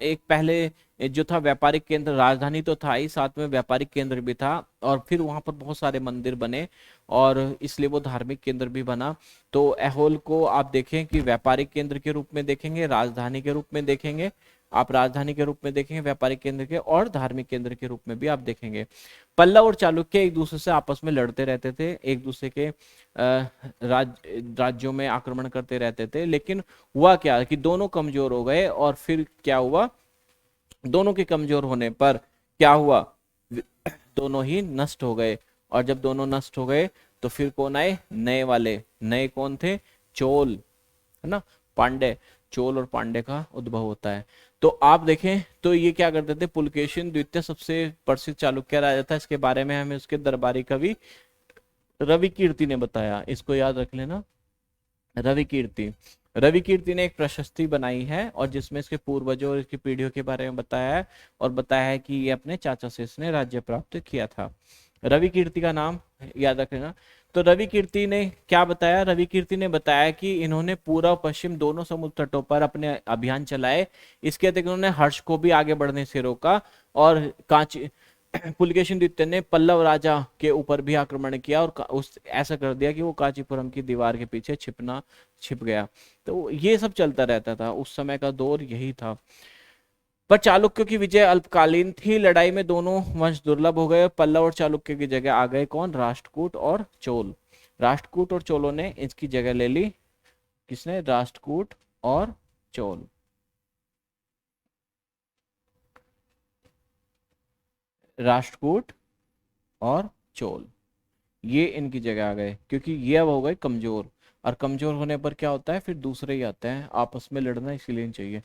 एक पहले जो था व्यापारिक केंद्र, राजधानी तो था ही, साथ में व्यापारिक केंद्र भी था। और फिर वहां पर बहुत सारे मंदिर बने और इसलिए वो धार्मिक केंद्र भी बना। तो ऐहोल को आप देखें कि व्यापारिक केंद्र के रूप में देखेंगे, राजधानी के रूप में देखेंगे, आप राजधानी के रूप में देखेंगे, व्यापारिक केंद्र के, और धार्मिक केंद्र के रूप में भी आप देखेंगे। पल्लव और चालुक्य एक दूसरे से आपस में लड़ते रहते थे, एक दूसरे के राज्यों में आक्रमण करते रहते थे। लेकिन हुआ क्या कि दोनों कमजोर हो गए, और फिर क्या हुआ, दोनों के कमजोर होने पर क्या हुआ, दोनों ही नष्ट हो गए। और जब दोनों नष्ट हो गए तो फिर कौन आए, नए वाले, नए कौन थे, चोल, है ना, पांडे। चोल और पांडे का उद्भव होता है। तो आप देखें तो ये क्या करते थे, पुलकेशिन द्वितीय सबसे प्रसिद्ध चालुक्य राजा था। इसके बारे में हमें उसके दरबारी कवि रवि कीर्ति ने बताया, इसको याद रख लेना, रवि कीर्ति ने एक प्रशस्ति बनाई है, और जिसमें इसके पूर्वजों और इसकी पीढ़ियों के बारे में बताया है, और बताया है कि ये अपने चाचा से इसने राज्य प्राप्त किया था। रवि कीर्ति का नाम याद रख लेना। तो रवि कीर्ति ने क्या बताया? रवि कीर्ति ने बताया कि इन्होंने पूर्व पश्चिम दोनों समुद्र तटों पर अपने अभियान चलाए। इसके अतिरिक्त इन्होंने हर्ष को भी आगे बढ़ने से रोका, और कांची पुलकेशिन द्वितीय ने पल्लव राजा के ऊपर भी आक्रमण किया और उस ऐसा कर दिया कि वो कांचीपुरम की दीवार के पीछे छिप गया। तो ये सब चलता रहता था, उस समय का दौर यही था। पर चालुक्यों की विजय अल्पकालीन थी। लड़ाई में दोनों वंश दुर्लभ हो गए। पल्लव और चालुक्य की जगह आ गए कौन? राष्ट्रकूट और चोल। राष्ट्रकूट और चोलों ने इसकी जगह ले ली। किसने? राष्ट्रकूट और चोल। राष्ट्रकूट और चोल ये इनकी जगह आ गए, क्योंकि ये अब हो गए कमजोर, और कमजोर होने पर क्या होता है? फिर दूसरे ही आते हैं, आपस में लड़ना इसलिए नहीं चाहिए।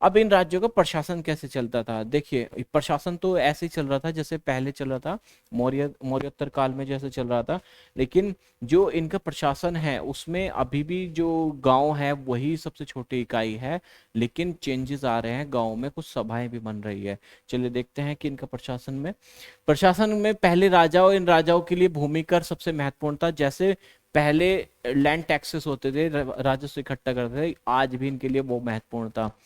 अब इन राज्यों का प्रशासन कैसे चलता था? देखिए, प्रशासन तो ऐसे ही चल रहा था जैसे पहले चल रहा था, मौर्योत्तर काल में जैसे चल रहा था। लेकिन जो इनका प्रशासन है उसमें अभी भी जो गांव है वही सबसे छोटी इकाई है, लेकिन चेंजेस आ रहे हैं। गांव में कुछ सभाएं भी बन रही है। चलिए देखते हैं कि इनका प्रशासन में पहले राजाओं, इन राजाओं के लिए भूमि कर सबसे महत्वपूर्ण था। जैसे पहले लैंड टैक्सेस होते थे, राजस्व इकट्ठा करते थे, आज भी इनके लिए वो महत्वपूर्ण था।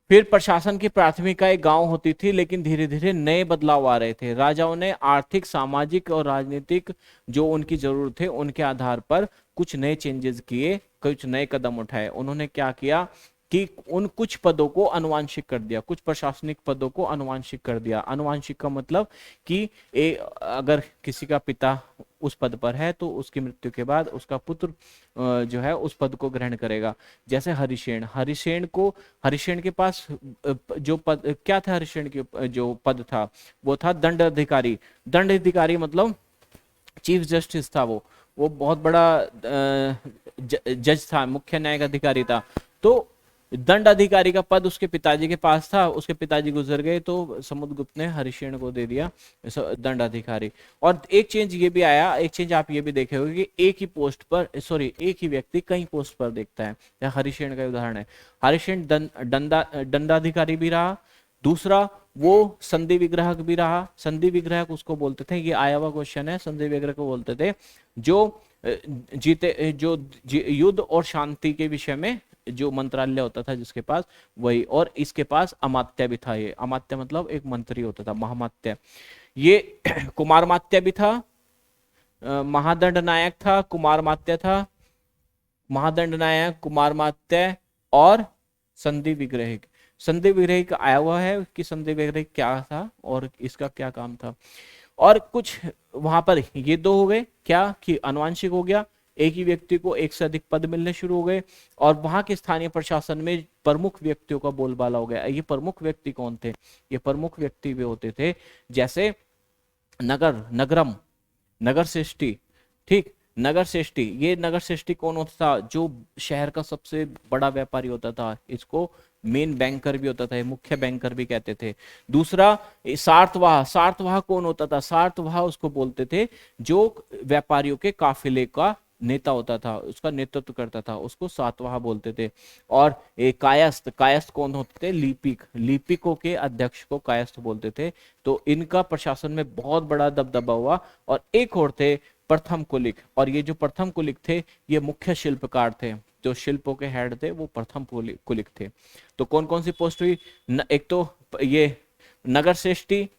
फिर प्रशासन की प्राथमिकताएं गांव होती थी, लेकिन धीरे धीरे नए बदलाव आ रहे थे। राजाओं ने आर्थिक, सामाजिक और राजनीतिक जो उनकी जरूरत थे उनके आधार पर कुछ नए चेंजेस किए, कुछ नए कदम उठाए। उन्होंने क्या किया कि उन कुछ पदों को अनुवांशिक कर दिया, कुछ प्रशासनिक पदों को अनुवांशिक कर दिया। अनुवांशिक का मतलब कि अगर किसी का पिता उस पद पर है तो उसकी मृत्यु के बाद उसका पुत्र जो है उस पद को ग्रहण करेगा। जैसे हरिशेन के पास जो पद क्या था? हरिशेन के जो पद था वो था दंड अधिकारी। दंड अधिकारी मतलब चीफ जस्टिस था। वो बहुत बड़ा जज था, मुख्य न्यायिक अधिकारी था। तो दंड अधिकारी का पद उसके पिताजी के पास था। उसके पिताजी गुजर गए तो समुद्रगुप्त ने हरिशेन को दे दिया दंड अधिकारी। और एक चेंज ये भी आया, एक चेंज आप ये भी देखे होंगे कि एक ही पोस्ट पर, सॉरी, एक ही व्यक्ति कई पोस्ट पर देखता है। हरिशेन का उदाहरण है। हरिशेन दंडाधिकारी भी रहा। दूसरा, वो संधि विग्राहक भी रहा। संधि विग्राहक उसको बोलते थे, ये आया हुआ क्वेश्चन है, संधि विग्राहक को बोलते थे जो युद्ध और शांति के विषय में जो मंत्रालय होता था जिसके पास, वही। और इसके पास अमात्य भी था। ये अमात्य मतलब एक मंत्री होता था, महामात्य। ये कुमार मात्य भी था, महादंड नायक था, कुमार मात्य था, महादंड नायक, कुमार मात्य और संधि विग्रहिक। संधि विग्रहिक आया हुआ है कि संधि विग्रहिक क्या था और इसका क्या काम था। और कुछ वहां पर ये दो हो गए क्या कि आनुवंशिक हो गया, एक ही व्यक्ति को एक से अधिक पद मिलने शुरू हो गए। और वहां के स्थानीय प्रशासन में प्रमुख व्यक्तियों का बोलबाला हो गया। ये प्रमुख व्यक्ति कौन थे? ये प्रमुख व्यक्ति भी होते थे जैसे नगरम, नगर श्रेष्ठी। ठीक, नगर श्रेष्ठी। ये नगर श्रेष्ठी कौन होता था? जो शहर का सबसे बड़ा व्यापारी होता था। इसको मेन बैंकर भी होता था, मुख्य बैंकर भी कहते थे। दूसरा, सार्थवाह। सार्थवाह कौन होता था? सार्थवाह उसको बोलते थे जो व्यापारियों के काफिले का नेता होता था, उसका नेतृत्व करता था, उसको सातवाह बोलते थे। और कायस्थ। कायस्थ कौन होते थे? लिपिक। लिपिकों के अध्यक्ष को कायस्थ बोलते थे। तो इनका प्रशासन में बहुत बड़ा दबदबा हुआ। और एक और थे प्रथम कुलिक। और ये जो प्रथम कुलिक थे ये मुख्य शिल्पकार थे, जो शिल्पों के हेड थे वो प्रथम कुलिक थे। तो कौन कौन सी पोस्ट हुई? एक तो ये नगर श्रेष्ठी,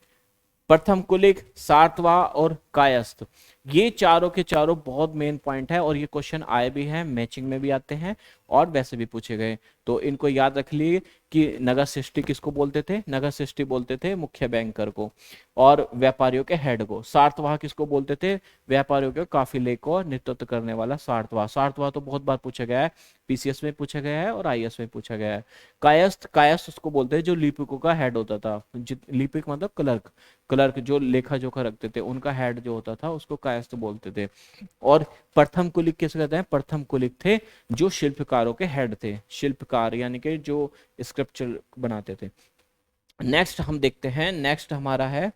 प्रथम कुलिक, सातवाह और कायस्थ। ये चारों के चारों बहुत मेन पॉइंट है, और ये क्वेश्चन आए भी हैं, मैचिंग में भी आते हैं और वैसे भी पूछे गए। तो इनको याद रख लिए कि नगर श्रेष्ठी किसको बोलते थे? नगर श्रेष्ठी बोलते थे मुख्य बैंकर को और व्यापारियों के हेड को। सार्थवाह किसको बोलते थे? व्यापारियों के काफिले को नेतृत्व करने वाला सार्थवाह। सार्थवाह तो बहुत बार पूछा गया है, पीसीएस में पूछा गया है और आईएएस में पूछा गया है। कायस्थ। कायस्थ उसको बोलते हैं जो लिपिकों का हेड होता था। लिपिक मतलब क्लर्क। क्लर्क जो लेखा जोखा रखते थे, उनका हेड जो होता था उसको कायस्थ बोलते थे। और प्रथम कुलिक किसे कहते हैं? प्रथम कुलिक थे जो शिल्पकारों के हेड थे। शिल्पकार यानी कि जो स्क्रप्चर बनाते थे। नेक्स्ट हम देखते हैं, नेक्स्ट हमारा है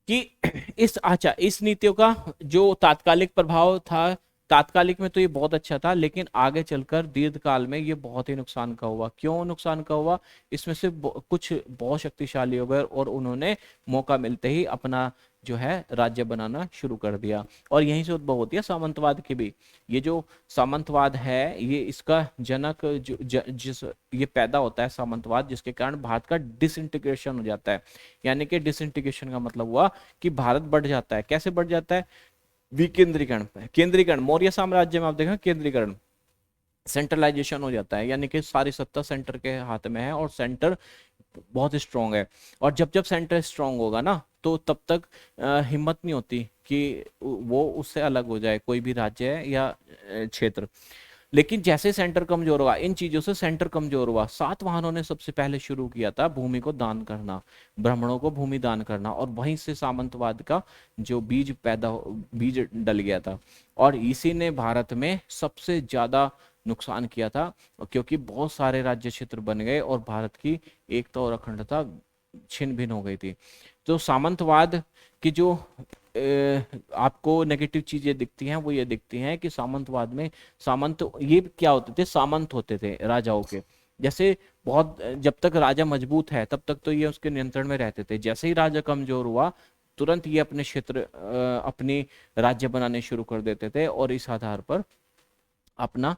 कि इस नीतियों का जो तात्कालिक प्रभाव था तात्कालिक में तो ये बहुत अच्छा था, लेकिन आगे चलकर दीर्घकाल में ये बहुत ही नुकसान का हुआ। क्यों नुकसान का हुआ? इसमें से कुछ बहुत शक्तिशाली हो गए और उन्होंने मौका मिलते ही अपना जो है राज्य बनाना शुरू कर दिया। और यहीं से उद्भव होती है सामंतवाद की भी। ये जो सामंतवाद है, ये इसका जनक जिस ये पैदा होता है सामंतवाद, जिसके कारण भारत का डिसइंटीग्रेशन हो जाता है। यानी कि डिसइंटीग्रेशन का मतलब हुआ कि भारत बढ़ जाता है। कैसे बढ़ जाता है? विकेंद्रीकरण, केंद्रीकरण। मौर्य साम्राज्य में आप देखें केंद्रीकरण, सेंट्रलाइजेशन हो जाता है, यानी कि सारी सत्ता सेंटर के हाथ में है और सेंटर बहुत स्ट्रांग है। और जब जब सेंटर स्ट्रांग होगा ना, तो तब तक हिम्मत नहीं होती कि वो उससे अलग हो जाए, कोई भी राज्य है या क्षेत्र। लेकिन जैसे सेंटर कमजोर हुआ, इन चीजों से सेंटर कमजोर हुआ। सातवाहनों ने सबसे पहले शुरू किया था भूमि को दान करना, ब्राह्मणों को भूमि दान करना, और वहीं से सामंतवाद का जो बीज डल गया था। और इसी ने भारत में सबसे ज्यादा नुकसान किया था, क्योंकि बहुत सारे राज्य क्षेत्र बन गए और भारत की एकता और अखंडता छिन्न भिन्न हो गई थी। तो सामंतवाद की जो आपको नेगेटिव चीजें दिखती हैं, वो ये दिखती हैं कि सामंतवाद में सामंत ये क्या होते थे? सामंत होते थे राजाओं के। जैसे बहुत जब तक राजा मजबूत है तब तक तो ये उसके नियंत्रण में रहते थे। जैसे ही राजा कमजोर हुआ, तुरंत ये अपने क्षेत्र अपनी राज्य बनाने शुरू कर देते थे और इस आधार पर अपना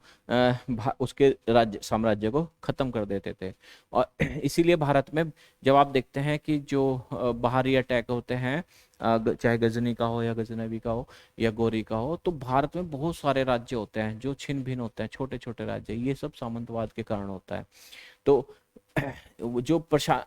उसके राज्य साम्राज्य को खत्म कर देते थे। और इसीलिए भारत में जब आप देखते हैं कि जो बाहरी अटैक होते हैं, चाहे गजनी का हो या गजनवी का हो या गौरी का हो, तो भारत में बहुत सारे राज्य होते हैं जो छिन्न भिन्न होते हैं, छोटे छोटे राज्य। ये सब सामंतवाद के कारण होता है। तो जो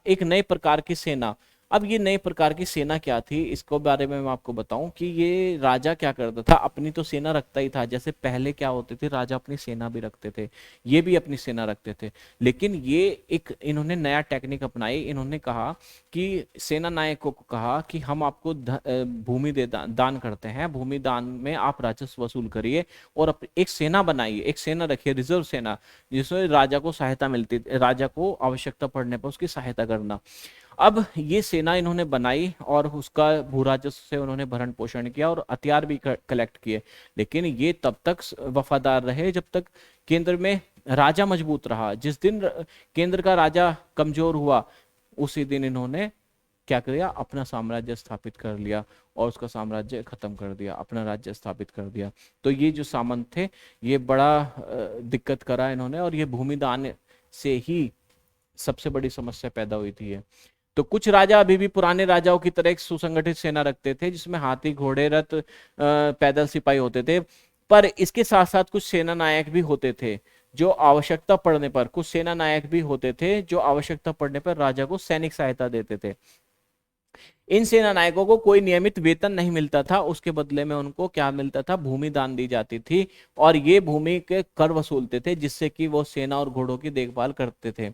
एक नए प्रकार की सेना, अब ये नए प्रकार की सेना क्या थी, इसको बारे में मैं आपको बताऊं कि ये राजा क्या करता था, अपनी तो सेना रखता ही था। जैसे पहले क्या होते थे, राजा अपनी सेना भी रखते थे, ये भी अपनी सेना रखते थे। लेकिन ये एक इन्होंने नया टेक्निक अपनाई। इन्होंने कहा कि सेना नायकों को कहा कि हम आपको भूमि दान करते हैं, भूमि दान में आप राजस्व वसूल करिए और एक सेना बनाइए, एक सेना रखिए, रिजर्व सेना, जिसमें राजा को सहायता मिलती, राजा को आवश्यकता पड़ने पर उसकी सहायता करना। अब ये सेना इन्होंने बनाई और उसका भू राजस्व से उन्होंने भरण पोषण किया और हथियार भी कलेक्ट किए। लेकिन ये तब तक वफादार रहे जब तक केंद्र में राजा मजबूत रहा। जिस दिन केंद्र का राजा कमजोर हुआ, उसी दिन इन्होंने क्या किया? अपना साम्राज्य स्थापित कर लिया और उसका साम्राज्य खत्म कर दिया, अपना राज्य स्थापित कर दिया। तो ये जो सामंत थे, ये बड़ा दिक्कत करा इन्होंने, और ये भूमिदान से ही सबसे बड़ी समस्या पैदा हुई थी। तो कुछ राजा अभी भी पुराने राजाओं की तरह एक सुसंगठित सेना रखते थे, जिसमें हाथी, घोड़े, रथ, पैदल सिपाही होते थे। पर इसके साथ साथ कुछ सेना नायक भी होते थे जो आवश्यकता पड़ने पर, कुछ सेना नायक भी होते थे जो आवश्यकता पड़ने पर राजा को सैनिक सहायता देते थे। इन सेना नायकों को कोई नियमित वेतन नहीं मिलता था, उसके बदले में उनको क्या मिलता था? भूमि दान दी जाती थी, और ये भूमि के कर वसूलते थे, जिससे कि वो सेना और घोड़ों की देखभाल करते थे।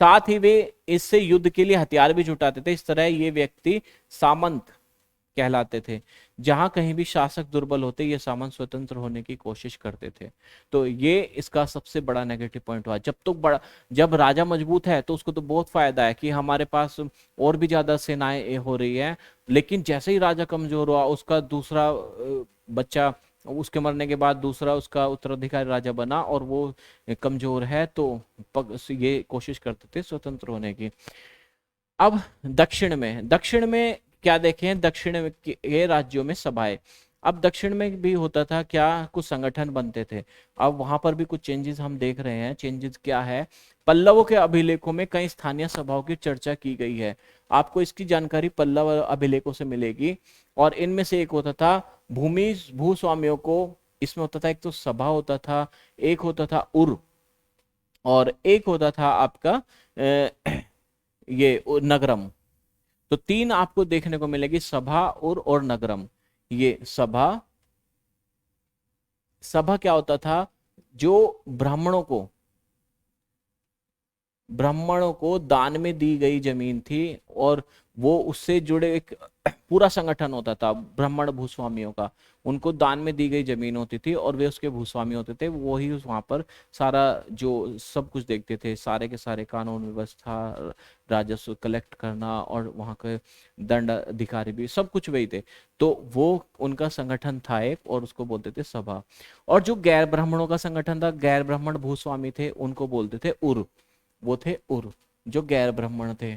साथ ही वे इससे युद्ध के लिए हथियार भी जुटाते थे। इस तरह ये व्यक्ति सामंत कहलाते थे। जहां कहीं भी शासक दुर्बल होते, ये सामंत स्वतंत्र होने की कोशिश करते थे। तो ये इसका सबसे बड़ा नेगेटिव पॉइंट हुआ। जब राजा मजबूत है तो उसको तो बहुत फायदा है कि हमारे पास और भी ज्यादा सेनाएं हो रही है। लेकिन जैसे ही राजा कमजोर हुआ, उसका दूसरा बच्चा, उसके मरने के बाद दूसरा उसका उत्तराधिकारी राजा बना और वो कमजोर है, तो ये कोशिश करते थे स्वतंत्र होने की। अब दक्षिण में क्या देखें? दक्षिण के राज्यों में सभाएं। अब दक्षिण में भी होता था क्या? कुछ संगठन बनते थे। अब वहां पर भी कुछ चेंजेस हम देख रहे हैं। चेंजेस क्या है? पल्लवों के अभिलेखों में कई स्थानीय सभाओं की चर्चा की गई है। आपको इसकी जानकारी पल्लव अभिलेखों से मिलेगी। और इनमें से एक होता था भूस्वामियों को, इसमें होता था एक तो सभा होता था, एक होता था उर, और एक होता था आपका ये नगरम। तो तीन आपको देखने को मिलेगी, सभा, उर और नगरम। ये सभा क्या होता था? जो ब्राह्मणों को दान में दी गई जमीन थी, और वो उससे जुड़े एक पूरा संगठन होता था ब्राह्मण भूस्वामियों का। उनको दान में दी गई जमीन होती थी और वे उसके भूस्वामी होते थे। वो ही वहां पर सारा जो सब कुछ देखते थे, सारे के सारे कानून व्यवस्था, राजस्व कलेक्ट करना, और वहां के दंड अधिकारी भी सब कुछ वही थे। तो वो उनका संगठन था एक, और उसको बोलते थे सभा। और जो गैर ब्राह्मणों का संगठन था, गैर ब्राह्मण भूस्वामी थे, उनको बोलते थे उर। वो थे उर। जो गैर ब्राह्मण थे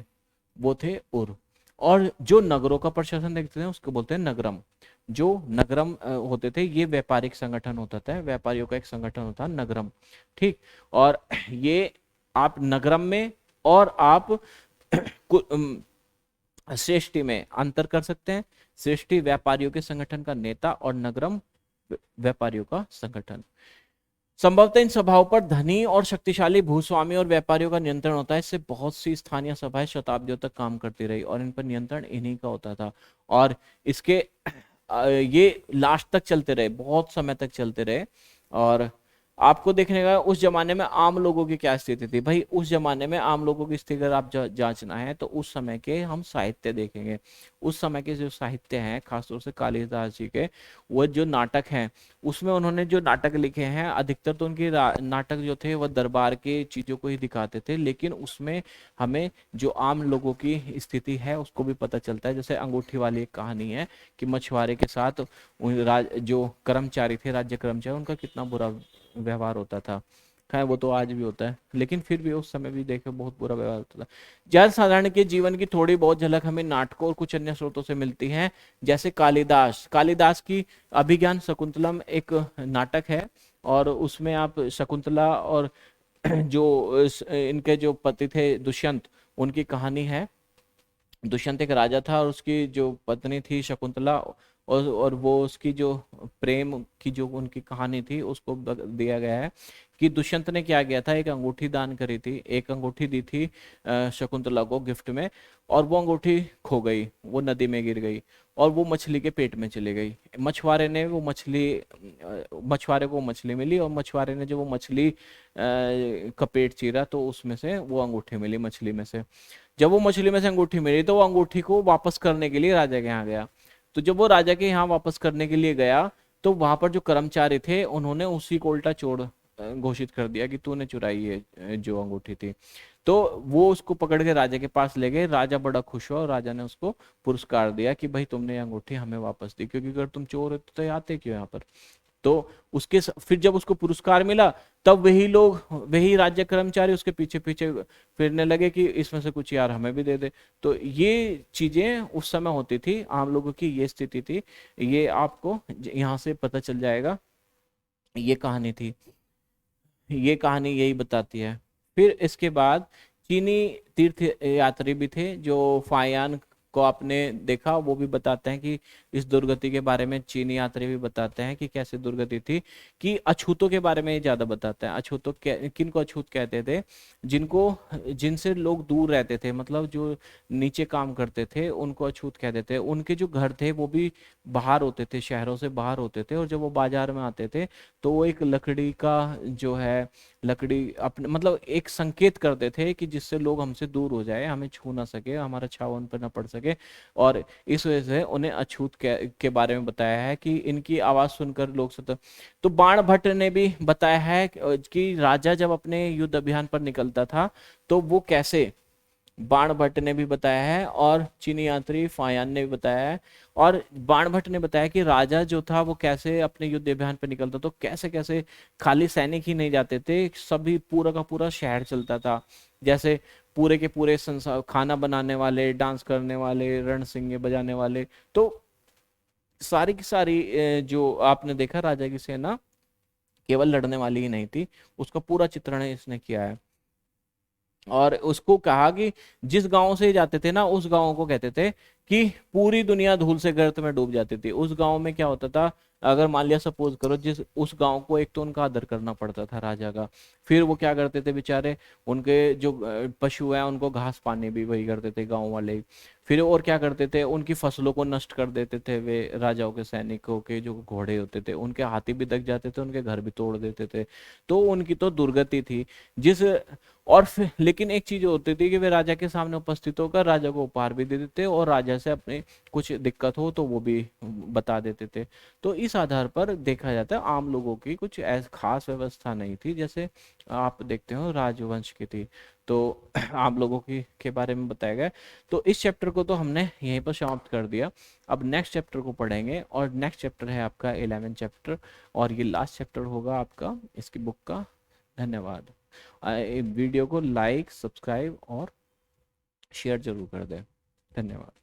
वो थे उर। और जो नगरों का प्रशासन देखते थे उसको बोलते हैं नगरम। जो नगरम होते थे, ये व्यापारिक संगठन होता था, व्यापारियों का एक संगठन होता है नगरम। ठीक। और ये आप नगरम में और आप श्रेष्ठी में अंतर कर सकते हैं। श्रेष्ठी व्यापारियों के संगठन का नेता और नगरम व्यापारियों का संगठन। संभवतः इन सभाओं पर धनी और शक्तिशाली भूस्वामी और व्यापारियों का नियंत्रण होता है। इससे बहुत सी स्थानीय सभाएं शताब्दियों तक काम करती रही और इन पर नियंत्रण इन्हीं का होता था। और इसके ये लास्ट तक चलते रहे, बहुत समय तक चलते रहे। और आपको देखने का उस जमाने में आम लोगों की क्या स्थिति थी। भाई उस जमाने में आम लोगों की स्थिति अगर आप जांचना है तो उस समय के हम साहित्य देखेंगे। उस समय के जो साहित्य हैं, खासतौर से कालिदास जी के वो जो नाटक हैं, उसमें उन्होंने जो नाटक लिखे हैं, अधिकतर तो उनके नाटक जो थे वह दरबार के चीजों को ही दिखाते थे, लेकिन उसमें हमें जो आम लोगों की स्थिति है उसको भी पता चलता है। जैसे अंगूठी वाली एक कहानी है कि मछुआरे के साथ जो कर्मचारी थे, राज्य कर्मचारी, उनका कितना बुरा व्यवहार होता था। खैर वो तो आज भी होता है, लेकिन फिर भी उस समय भी देखे बहुत बुरा व्यवहार होता था। जन साधारण के जीवन की थोड़ी बहुत झलक हमें नाटकों और कुछ अन्य स्रोतों से मिलती है। जैसे कालिदास की अभिज्ञान शकुंतलम एक नाटक है, और उसमें आप शकुंतला और जो इनके जो पति थे दुष्यंत, उनकी कहानी है। दुष्यंत एक राजा था और उसकी जो पत्नी थी शकुंतला, और वो उसकी जो प्रेम की जो उनकी कहानी थी उसको दिया गया है कि दुष्यंत ने क्या किया था। एक अंगूठी दान करी थी, एक अंगूठी दी थी शकुंतला को गिफ्ट में, और वो अंगूठी खो गई, वो नदी में गिर गई और वो मछली के पेट में चली गई। मछुआरे को मछली मिली, और मछुआरे ने जब वो मछली का पेट चीरा तो उसमें से वो अंगूठी मिली मछली में से। जब वो मछली में से अंगूठी मिली तो वो अंगूठी को वापस करने के लिए राजा के यहाँ गया। तो जब वो राजा के यहाँ वापस करने के लिए गया तो वहां पर जो कर्मचारी थे उन्होंने उसी को उल्टा चोर घोषित कर दिया कि तूने चुराई है जो अंगूठी थी। तो वो उसको पकड़ के राजा के पास ले गए। राजा बड़ा खुश हुआ और राजा ने उसको पुरस्कार दिया कि भाई तुमने ये अंगूठी हमें वापस दी, क्योंकि अगर तुम चोर होते तो आते क्यों यहाँ पर। तो फिर जब उसको पुरस्कार मिला तब वही लोग, वही राज्य कर्मचारी उसके पीछे पीछे फिरने लगे कि इसमें से कुछ यार हमें भी दे दे। तो ये चीजें उस समय होती थी, आम लोगों की ये स्थिति थी। ये आपको यहाँ से पता चल जाएगा। ये कहानी थी, ये कहानी यही बताती है। फिर इसके बाद चीनी तीर्थ यात्री भी थे जो फायान को आपने देखा, वो भी बताते हैं कि इस दुर्गति के बारे में। चीनी यात्री भी बताते हैं कि कैसे दुर्गति थी। कि अछूतों के बारे में ज्यादा बताते हैं। अछूतों किनको अछूत कहते थे? जिनसे लोग दूर रहते थे, मतलब जो नीचे काम करते थे उनको अछूत कहते थे। उनके जो घर थे वो भी बाहर होते थे, शहरों से बाहर होते थे, और जब वो बाजार में आते थे तो वो एक लकड़ी का जो है, लकड़ी अपने मतलब एक संकेत करते थे कि जिससे लोग हमसे दूर हो जाए, हमें छू ना सके, हमारा छाव उन पर ना पड़ सके। और इस वजह से उन्हें अछूत के बारे में बताया है कि इनकी आवाज सुनकर लोग तो बाण भट्ट ने भी बताया है कि राजा जब अपने युद्ध अभियान पर निकलता था तो वो कैसे, बाण भट्ट ने भी बताया है और चीनी यात्री फायान ने भी बताया है। और बाण भट्ट ने बताया कि राजा जो था वो कैसे अपने युद्ध अभियान पर निकलता, तो कैसे कैसे खाली सैनिक ही नहीं जाते थे, सभी पूरा का पूरा शहर चलता था। जैसे पूरे के पूरे संसार, खाना बनाने वाले, डांस करने वाले, रणसिंगे बजाने वाले, तो सारी की सारी जो आपने देखा राजा की सेना केवल लड़ने वाली ही नहीं थी, उसका पूरा चित्रण इसने किया है। और उसको कहा कि जिस गांव से जाते थे ना, उस गांव को कहते थे कि पूरी दुनिया धूल से गर्त में डूब जाती थी। उस गांव में क्या होता था, अगर मान लिया सपोज करो जिस उस गांव को, एक तो उनका आदर करना पड़ता था राजा का, फिर वो क्या करते थे बेचारे, उनके जो पशु हैं उनको घास पानी भी वही करते थे गांव वाले ही। फिर और क्या करते थे, उनकी फसलों को नष्ट कर देते थे वे राजाओं के सैनिकों के जो घोड़े होते थे, उनके हाथी भी दग जाते थे, उनके घर भी तोड़ देते थे। तो उनकी तो दुर्गति थी। जिस और फिर लेकिन एक चीज होती थी कि वे राजा के सामने उपस्थित होकर राजा को उपहार भी दे देते और राजा से अपने कुछ दिक्कत हो तो वो भी बता देते थे। तो इस आधार पर देखा जाता है आम लोगों की कुछ ऐसी खास व्यवस्था नहीं थी जैसे आप देखते हो राजवंश की थी। तो आम लोगों की के बारे में बताया गया। तो इस चैप्टर को तो हमने यहीं पर समाप्त कर दिया। अब नेक्स्ट चैप्टर को पढ़ेंगे और नेक्स्ट चैप्टर है आपका 11 चैप्टर और ये लास्ट चैप्टर होगा आपका इसकी बुक का। धन्यवाद। वीडियो को लाइक, सब्सक्राइब और शेयर जरूर कर दें। धन्यवाद।